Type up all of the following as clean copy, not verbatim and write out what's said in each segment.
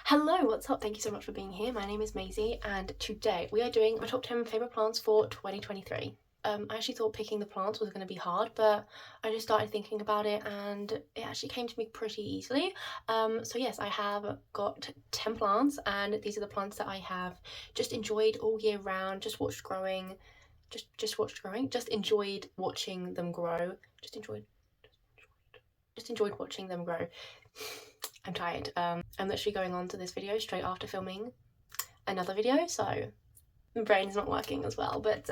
Hello, what's up? Thank you so much for being here. My name is Maisie and today we are doing my top 10 favourite plants for 2023. I actually thought picking the plants was going to be hard, but I just started thinking about it and it actually came to me pretty easily. So yes, I have got 10 plants and these are the plants that I have just enjoyed all year round, just watched growing, just enjoyed watching them grow, just enjoyed watching them grow. I'm tired. I'm literally going on to this video straight after filming another video, so my brain's not working as well, but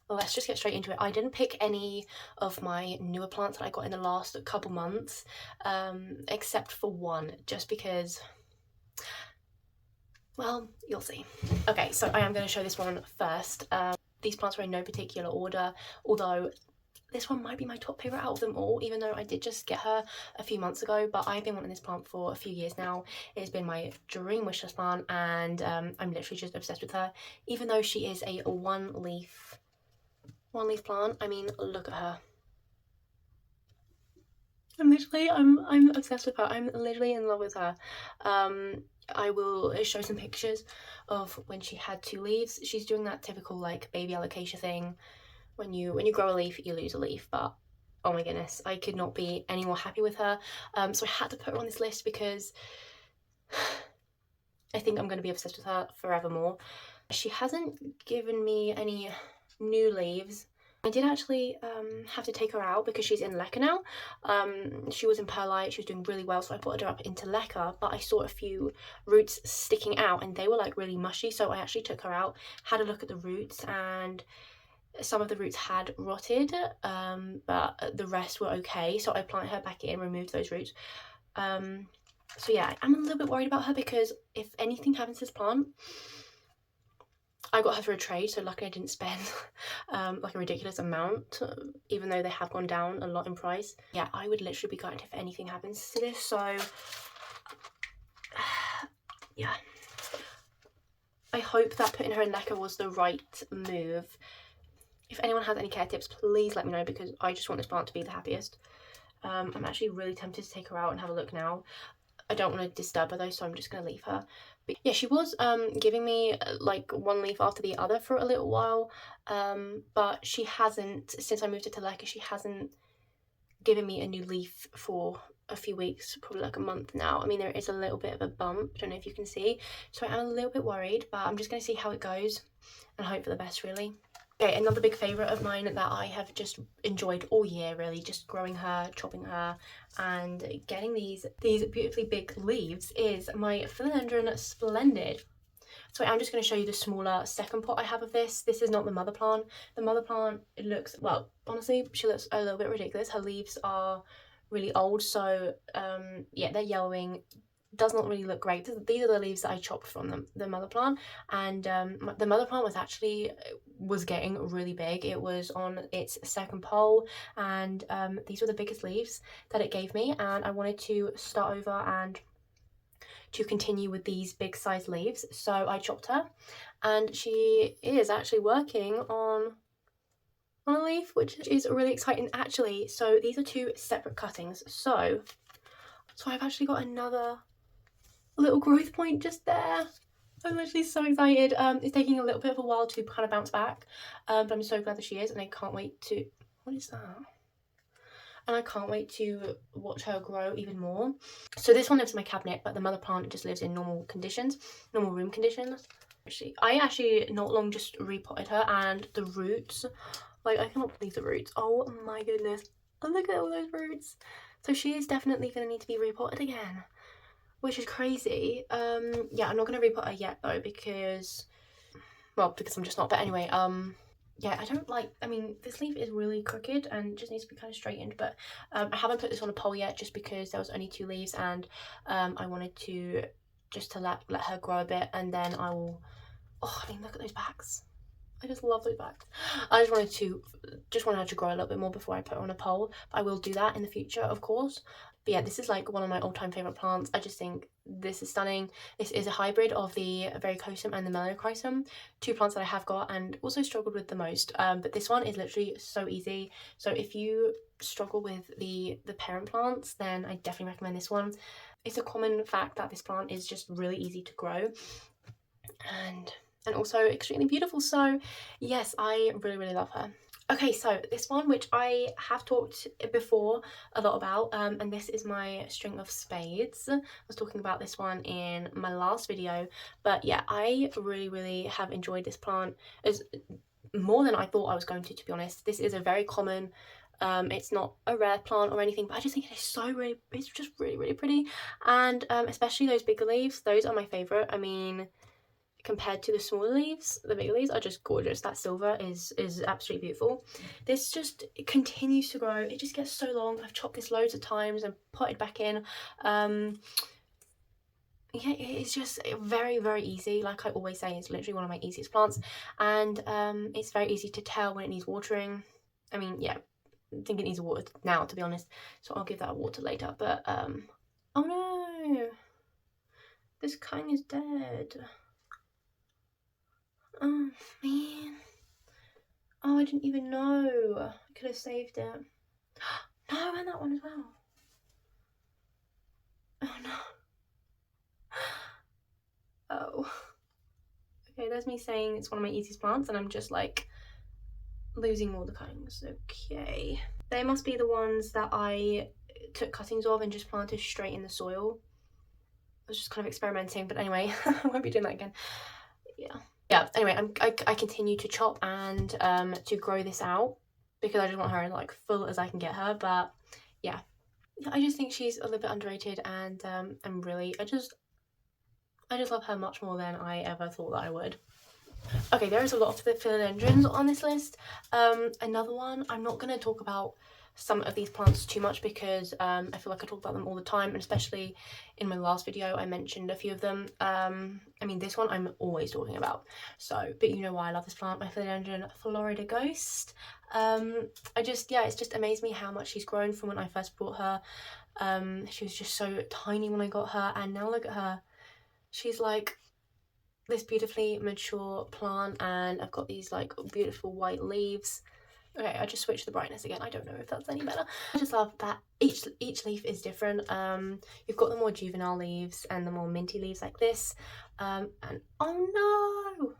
let's just get straight into it. I didn't pick any of my newer plants that I got in the last couple months, except for one, just because, well, you'll see. Okay, so I am going to show this one first. These plants were in no particular order, although this one might be my top favourite out of them all, even though I did just get her a few months ago, but I've been wanting this plant for a few years now. It's been my dream wishlist plant and I'm literally just obsessed with her, even though she is a one leaf plant. I mean, look at her. I'm obsessed with her. I'm literally in love with her. I will show some pictures of when she had 2 leaves. She's doing that typical like baby alocasia thing. When you grow a leaf, you lose a leaf, but oh my goodness, I could not be any more happy with her. So I had to put her on this list because I think I'm going to be obsessed with her forevermore. She hasn't given me any new leaves. I did actually have to take her out because she's in leca now. She was in perlite, she was doing really well, so I put her up into leca, but I saw a few roots sticking out and they were like really mushy, so I actually took her out, had a look at the roots, and some of the roots had rotted, but the rest were okay, so I planted her back in, removed those roots. So yeah, I'm a little bit worried about her because if anything happens to this plant, I got her for a trade, so luckily I didn't spend like a ridiculous amount, even though they have gone down a lot in price. Yeah, I would literally be gutted if anything happens to this, so yeah. I hope that putting her in leca was the right move. If anyone has any care tips, please let me know because I just want this plant to be the happiest. I'm actually really tempted to take her out and have a look now. I don't want to disturb her though, so I'm just going to leave her. But yeah, she was giving me like one leaf after the other for a little while, but she hasn't, since I moved to leca, she hasn't given me a new leaf for a few weeks, probably like a month now. I mean, there is a little bit of a bump, I don't know if you can see, so I'm a little bit worried, but I'm just going to see how it goes and hope for the best, really. Okay, another big favourite of mine that I have just enjoyed all year, really, just growing her, chopping her, and getting these beautifully big leaves is my Philodendron Splendid. So I'm just going to show you the smaller second pot I have of this. This is not the mother plant. The mother plant, it looks, well, honestly, she looks a little bit ridiculous. Her leaves are really old, so yeah, they're yellowing. Does not really look great. These are the leaves that I chopped from the mother plant, and the mother plant was getting really big. It was on its second pole, and these were the biggest leaves that it gave me, and I wanted to start over and to continue with these big size leaves, so I chopped her, and she is actually working on a leaf, which is really exciting actually. So these are 2 separate cuttings, so I've actually got another little growth point just there. I'm literally so excited. It's taking a little bit of a while to kind of bounce back, but I'm so glad that she is, and I can't wait to, what is that? And I can't wait to watch her grow even more. So this one lives in my cabinet, but the mother plant just lives in normal conditions, normal room conditions. I actually not long just repotted her, and the roots, like, I cannot believe the roots. Oh my goodness, look at all those roots. So she is definitely going to need to be repotted again, which is crazy. Yeah, I'm not going to repot her yet though because I'm just not. But anyway, yeah, I mean, this leaf is really crooked and just needs to be kind of straightened, but I haven't put this on a pole yet just because there was only 2 leaves, and I wanted to just to let her grow a bit, and then I will, oh, I mean, look at those backs. I just love those backs. I just wanted her to grow a little bit more before I put her on a pole. I will do that in the future, of course. But yeah, this is like one of my all-time favorite plants. I just think this is stunning. This is a hybrid of the Varicosum and the Melanochrysum, two plants that I have got and also struggled with the most. But this one is literally so easy. So if you struggle with the parent plants, then I definitely recommend this one. It's a common fact that this plant is just really easy to grow and also extremely beautiful. So yes, I really love her. Okay, so this one, which I have talked before a lot about, and this is my string of spades. I was talking about this one in my last video, but yeah, I really have enjoyed this plant as more than I thought I was going to be honest. This is a very common, it's not a rare plant or anything, but I just think it is it's just really pretty, and especially those bigger leaves, those are my favourite. I mean, compared to the smaller leaves, the bigger leaves are just gorgeous. That silver is absolutely beautiful. This just continues to grow. It just gets so long. I've chopped this loads of times and potted back in. Yeah, it's just very easy. Like I always say, it's literally one of my easiest plants, and it's very easy to tell when it needs watering. I mean, yeah, I think it needs water now, to be honest, so I'll give that a water later. But oh no, this kind is dead. Oh man. Oh, I didn't even know. I could have saved it. No, and that one as well. Oh no. Oh. Okay, there's me saying it's one of my easiest plants and I'm just like losing all the cuttings. Okay. They must be the ones that I took cuttings of and just planted straight in the soil. I was just kind of experimenting, but anyway, I won't be doing that again. Yeah, anyway, I continue to chop and to grow this out because I just want her like full as I can get her. But yeah, I just think she's a little bit underrated, and I just love her much more than I ever thought that I would. Okay, there is a lot of the philodendrons on this list. Another one, I'm not going to talk about some of these plants too much because I feel like I talk about them all the time, and especially in my last video I mentioned a few of them. I mean, this one I'm always talking about, so, but you know why I love this plant, my philodendron Florida Ghost. It's just amazed me how much she's grown from when I first bought her. She was just so tiny when I got her, and now look at her. She's like this beautifully mature plant, and I've got these like beautiful white leaves. Okay, I just switched the brightness again. I don't know if that's any better. I just love that each leaf is different. You've got the more juvenile leaves and the more minty leaves like this. And oh no,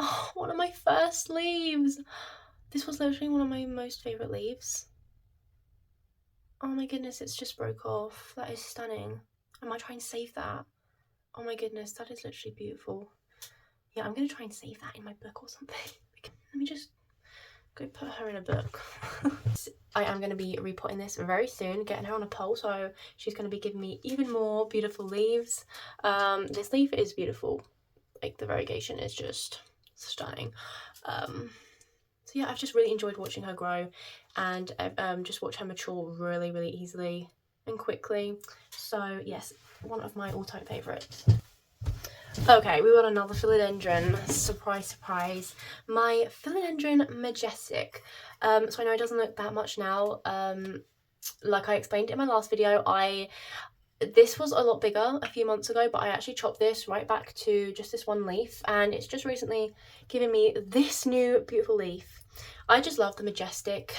oh, one of my first leaves. This was literally one of my most favourite leaves. Oh my goodness, it's just broke off. That is stunning. I might try and save that. Oh my goodness, that is literally beautiful. Yeah, I'm going to try and save that in my book or something. Let me just go put her in a book. I am going to be repotting this very soon, getting her on a pole, so she's going to be giving me even more beautiful leaves. This leaf is beautiful. Like, the variegation is just stunning. So yeah, I've just really enjoyed watching her grow, and just watch her mature really easily and quickly. So yes, one of my all-time favourites. Okay, we got another philodendron. Surprise. My Philodendron Majestic. So I know it doesn't look that much now. Like I explained in my last video, this was a lot bigger a few months ago, but I actually chopped this right back to just this one leaf, and it's just recently given me this new beautiful leaf. I just love the Majestic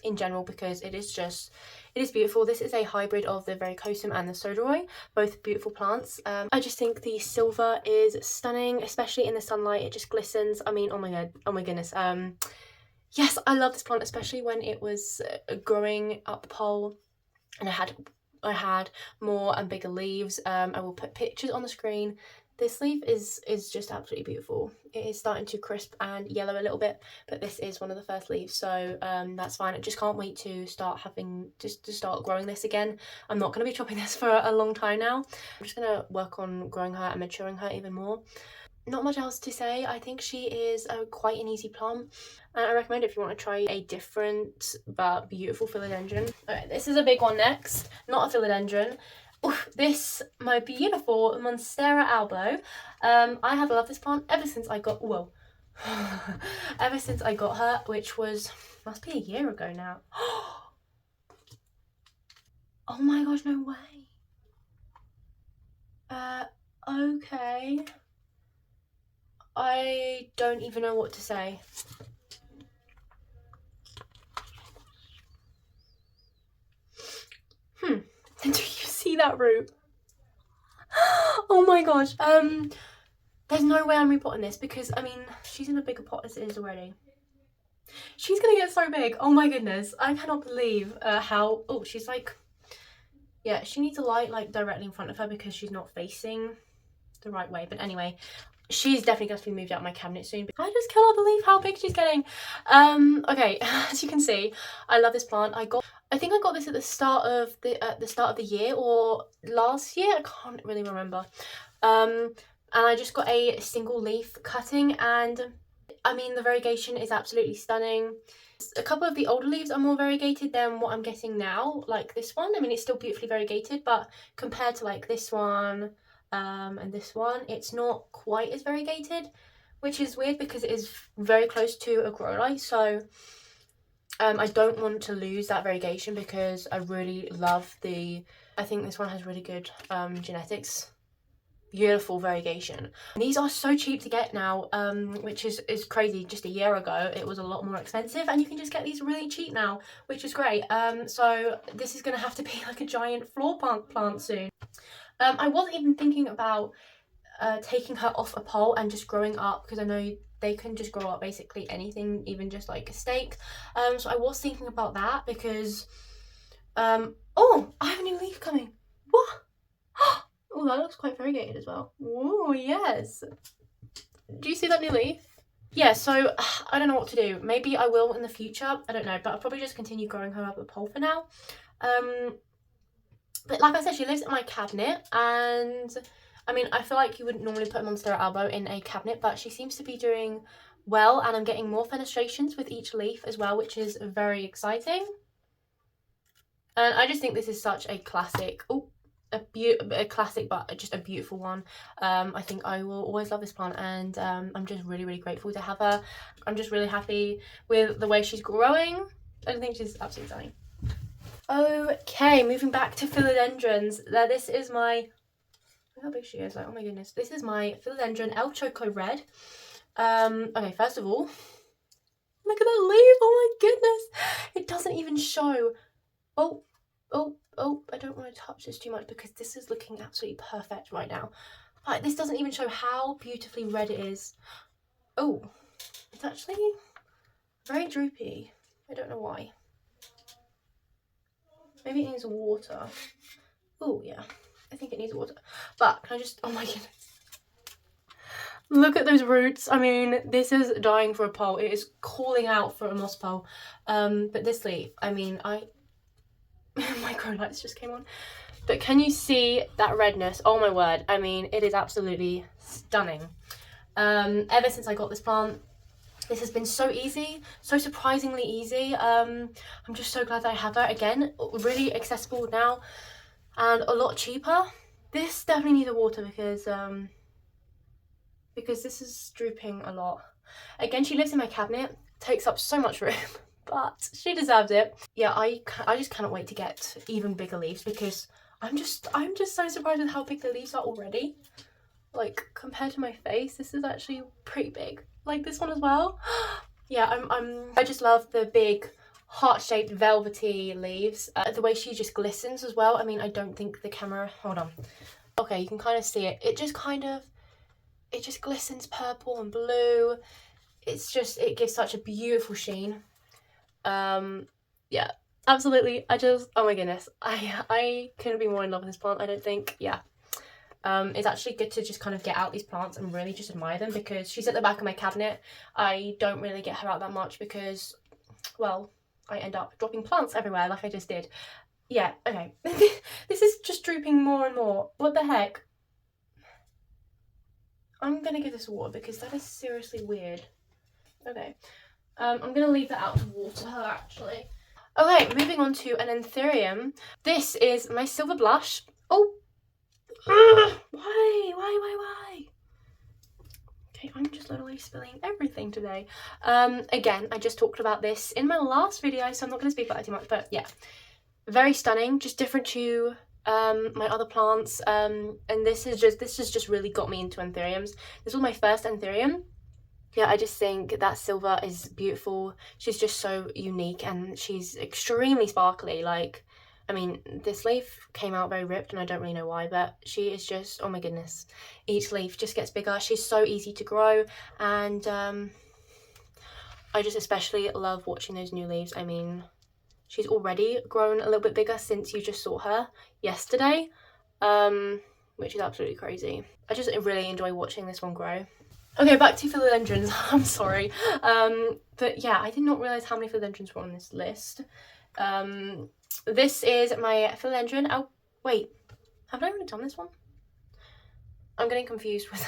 in general because it is beautiful. This is a hybrid of the Varicosum and the Soderoy, both beautiful plants. I just think the silver is stunning, especially in the sunlight. It just glistens. I mean, oh my goodness. Yes, I love this plant, especially when it was growing up the pole and I had more and bigger leaves. I will put pictures on the screen. This leaf is just absolutely beautiful. It is starting to crisp and yellow a little bit, but this is one of the first leaves, so that's fine. I just can't wait to start growing this again. I'm not going to be chopping this for a long time now. I'm just going to work on growing her and maturing her even more. Not much else to say. I think she is quite an easy plant, and I recommend it if you want to try a different but beautiful philodendron. Okay, this is a big one next. Not a philodendron. Oof, this, my beautiful Monstera albo. I have loved this plant ever since I got, ever since I got her, which must be a year ago now. Oh my gosh, no way. Okay. I don't even know what to say. Do you see that root? Oh my gosh. There's no way I'm repotting this because, I mean, she's in a bigger pot as it is already. She's gonna get so big. Oh my goodness. I cannot believe how... Oh, she's like... Yeah, she needs a light like directly in front of her because she's not facing the right way. But anyway, she's definitely going to be moved out of my cabinet soon. I just cannot believe how big she's getting. Okay, as you can see, I love this plant. I think I got this at the start of the year or last year. I can't really remember. And I just got a single leaf cutting, and I mean the variegation is absolutely stunning. A couple of the older leaves are more variegated than what I'm getting now, like this one. I mean, it's still beautifully variegated, but compared to like this one and this one, it's not quite as variegated, which is weird because it is very close to a grow light. So I don't want to lose that variegation because I really love I think this one has really good genetics. Beautiful variegation. And these are so cheap to get now, which is crazy. Just a year ago it was a lot more expensive, and you can just get these really cheap now, which is great. So this is gonna have to be like a giant floor plant soon. I wasn't even thinking about taking her off a pole and just growing up, because I know they can just grow up basically anything, even just like a stake. So I was thinking about that because oh, I have a new leaf coming. What? Oh, that looks quite variegated as well. Oh, yes. Do you see that new leaf? Yeah, so I don't know what to do. Maybe I will in the future. I don't know, but I'll probably just continue growing her up a pole for now. But like I said, she lives in my cabinet, and I mean, I feel like you wouldn't normally put a Monstera Albo in a cabinet, but she seems to be doing well, and I'm getting more fenestrations with each leaf as well, which is very exciting. And I just think this is such a classic. Oh. A classic, but just a beautiful one. I think I will always love this plant, and I'm just really grateful to have her. I'm just really happy with the way she's growing. I think she's absolutely stunning. Okay, moving back to philodendrons. Now this is my... Look how big she is, like, oh my goodness. This is my Philodendron Elf Choco Red. Okay, first of all, look at that leaf. Oh my goodness, it doesn't even show. Oh, I don't want to touch this too much because this is looking absolutely perfect right now. But this doesn't even show how beautifully red it is. Oh, it's actually very droopy. I don't know why. Maybe it needs water. Oh, yeah. I think it needs water. But can I just... Oh my goodness. Look at those roots. I mean, this is dying for a pole. It is calling out for a moss pole. But this leaf, I mean, my grow lights just came on, but can you see that redness? Oh my word, I mean, it is absolutely stunning. Ever since I got this plant, this has been so easy, so surprisingly easy. I'm just so glad that I have her again. Really accessible now and a lot cheaper. This definitely needs a water because this is drooping a lot. Again, she lives in my cabinet, takes up so much room. But she deserves it. Yeah, I just cannot wait to get even bigger leaves because I'm just so surprised with how big the leaves are already. Like, compared to my face, this is actually pretty big. Like this one as well. Yeah, I just love the big heart-shaped velvety leaves. The way she just glistens as well. I mean, I don't think the camera... Hold on. Okay, you can kind of see it. It just glistens purple and blue. It gives such a beautiful sheen. Yeah, absolutely. Oh my goodness, I couldn't be more in love with this plant, I don't think. Yeah, it's actually good to just kind of get out these plants and really just admire them because she's at the back of my cabinet. I don't really get her out that much because, well, I end up dropping plants everywhere like I just did. Yeah, okay. This is just drooping more and more. What the heck? I'm gonna give this water because that is seriously weird. Okay. I'm going to leave that out to water her, actually. Okay, moving on to an Anthurium. This is my silver blush. Oh! Why? Okay, I'm just literally spilling everything today. Again, I just talked about this in my last video, so I'm not going to speak about it too much, but yeah. Very stunning, just different to my other plants, and this has just really got me into anthuriums. This was my first anthurium. Yeah, I just think that silver is beautiful. She's just so unique and she's extremely sparkly. Like, I mean, this leaf came out very ripped and I don't really know why, but she is just, oh my goodness. Each leaf just gets bigger. She's so easy to grow, and I just especially love watching those new leaves. I mean, she's already grown a little bit bigger since you just saw her yesterday, which is absolutely crazy. I just really enjoy watching this one grow. Okay, back to philodendrons. I'm sorry. But yeah, I did not realise how many philodendrons were on this list. This is my philodendron. Oh, wait. Have I already done this one? I'm getting confused with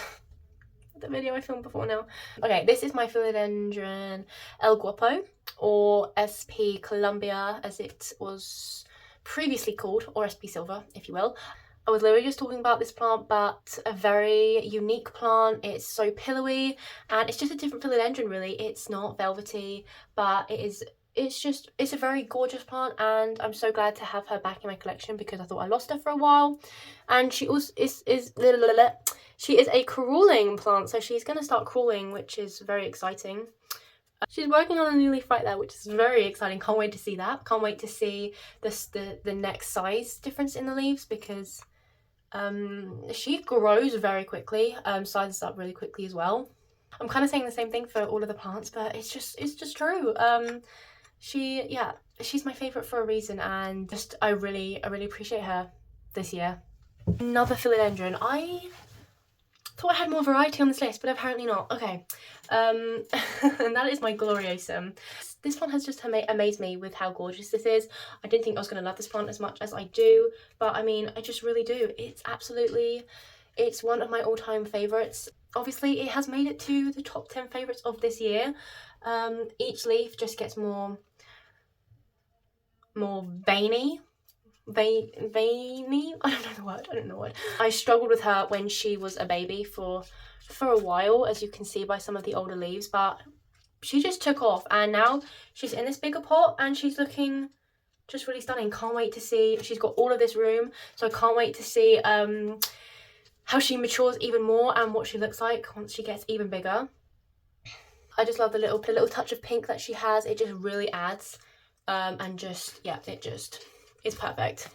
the video I filmed before now. Okay, this is my philodendron El Guapo, or SP Columbia as it was previously called, or SP Silver, if you will. I was literally just talking about this plant, but a very unique plant. It's so pillowy and it's just a different philodendron really. It's not velvety, but it's a very gorgeous plant, and I'm so glad to have her back in my collection because I thought I lost her for a while. And she also she is a crawling plant, so she's going to start crawling, which is very exciting. She's working on a new leaf right there, which is very exciting. Can't wait to see that. Can't wait to see the next size difference in the leaves, because she grows very quickly, sizes up really quickly as well. I'm kind of saying the same thing for all of the plants, but it's just true. She's my favourite for a reason, and just I really appreciate her this year. Another philodendron. I thought I had more variety on this list, but apparently not. Okay, and that is my Gloriosum. This one has just amazed me with how gorgeous this is. I didn't think I was going to love this plant as much as I do, but I mean, I just really do. It's one of my all-time favourites. Obviously, it has made it to the top 10 favourites of this year. Each leaf just gets more veiny. Veiny? I don't know the word. I struggled with her when she was a baby for a while, as you can see by some of the older leaves, but she just took off, and now she's in this bigger pot and she's looking just really stunning. Can't wait to see. She's got all of this room, so I can't wait to see how she matures even more and what she looks like once she gets even bigger. I just love the little touch of pink that she has. It just really adds, and just, yeah, it's perfect.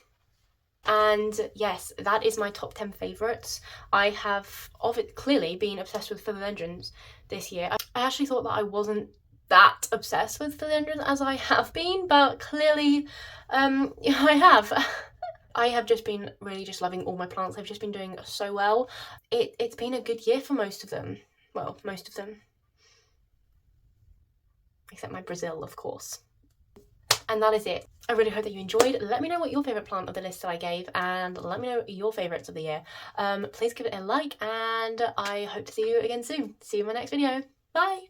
And yes, that is my top 10 favourites. I have clearly been obsessed with philodendrons this year. I actually thought that I wasn't that obsessed with philodendrons as I have been, but clearly I have. I have just been really just loving all my plants. I've just been doing so well. It's been a good year for most of them. Well, most of them. Except my Brazil, of course. And that is it. I really hope that you enjoyed. Let me know what your favourite plant of the list that I gave, and let me know your favourites of the year. Please give it a like, and I hope to see you again soon. See you in my next video. Bye!